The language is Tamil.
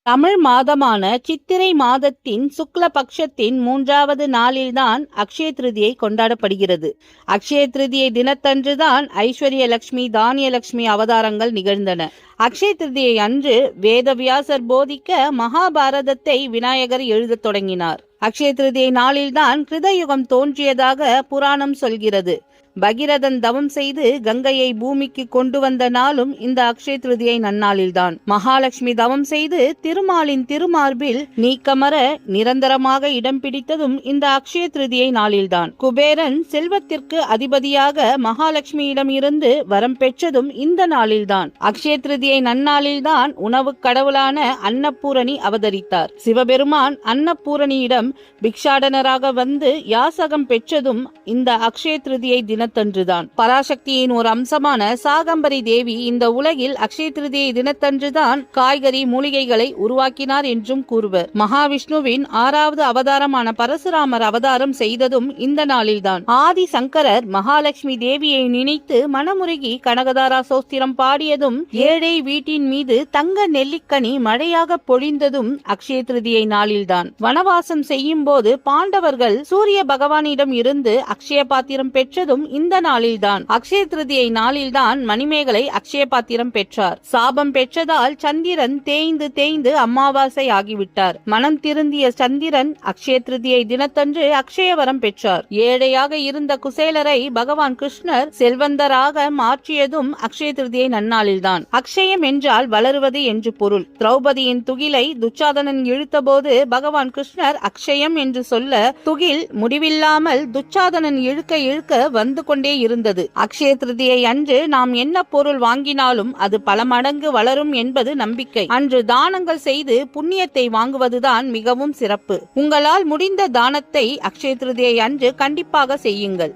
தமிழ் மாதமான சித்திரை மாதத்தின் சுக்ல பட்சத்தின் 3வது நாளில்தான் அக்ஷய திருதியை கொண்டாடப்படுகிறது. அக்ஷய திருதியை தினத்தன்றுதான் ஐஸ்வர்ய லட்சுமி, தானியலட்சுமி அவதாரங்கள் நிகழ்ந்தன. அக்ஷய திருதியை அன்று வேதவியாசர் போதிக்க மகாபாரதத்தை விநாயகர் எழுதத் தொடங்கினார். அக்ஷய திருதியை நாளில்தான் கிருதயுகம் தோன்றியதாக புராணம் சொல்கிறது. பகிரதன் தவம் செய்து கங்கையை பூமிக்கு கொண்டு வந்த நாளும் இந்த அக்ஷய திருதியை நன்னாளில்தான். மகாலட்சுமி தவம் செய்து திருமாலின் திருமார்பில் நீக்கமர நிரந்தரமாக இடம் பிடித்ததும் இந்த அக்ஷய திருதியை நாளில்தான். குபேரன் செல்வத்திற்கு அதிபதியாக மகாலட்சுமியிடம் இருந்து வரம் பெற்றதும் இந்த நாளில்தான். அக்ஷய திருதியை நன்னாளில்தான் உணவு கடவுளான அன்னபூரணி அவதரித்தார். சிவபெருமான் அன்னபூரணியிடம் பிக்ஷாடனராக வந்து யாசகம் பெற்றதும் இந்த அக்ஷய திருதியை தினத்தன்றுதான். பராசக்தியின் ஒரு அம்சமான சாகம்பரி தேவி இந்த உலகில் அக்ஷய திருதியை தினத்தன்றுதான் காய்கறி மூலிகைகளை உருவாக்கினார் என்றும் கூறுவர். மகாவிஷ்ணுவின் 6வது அவதாரமான பரசுராமர் அவதாரம் செய்ததும் இந்த நாளில்தான். ஆதி சங்கரர் மகாலட்சுமி தேவியை நினைத்து மனமுருகி கனகதாரா சோஸ்திரம் பாடியதும், ஏழை வீட்டின் மீது தங்க நெல்லிக்கனி மழையாக பொழிந்ததும் அக்ஷய திருதியை நாளில்தான். வனவாசம் செய்யும் போது பாண்டவர்கள் சூரிய பகவானிடம் இருந்து அக்ஷய பாத்திரம் பெற்றதும் இந்த நாளில்தான். அக்ஷய திருதியை நாளில்தான் மணிமேகலை அக்ஷய பாத்திரம் பெற்றார். சாபம் பெற்றதால் சந்திரன் தேய்ந்து தேய்ந்து அமாவாசை ஆகிவிட்டார். மனம் திருந்திய சந்திரன் அக்ஷய திருதியை தினத்தன்று அக்ஷயவரம் பெற்றார். ஏழையாக இருந்த குசேலரை பகவான் கிருஷ்ணர் செல்வந்தராக மாற்றியதும் அக்ஷய திருதியை நன்னாளில்தான். அக்ஷயம் என்றால் வளருவது என்று பொருள். திரௌபதியின் துகிலை துச்சாதனன் இழுத்தபோது பகவான் கிருஷ்ணர் அக்ஷயம் என்று சொல்ல, துகில் முடிவில்லாமல் துச்சாதனன் இழுக்க இழுக்க வந்து கொண்டே இருந்தது. அக்ஷய திருதியை அன்று நாம் என்ன பொருள் வாங்கினாலும் அது பல மடங்கு வளரும் என்பது நம்பிக்கை. அன்று தானங்கள் செய்து புண்ணியத்தை வாங்குவதுதான் மிகவும் சிறப்பு. உங்களால் முடிந்த தானத்தை அக்ஷய திருதியை அன்று கண்டிப்பாக செய்யுங்கள்.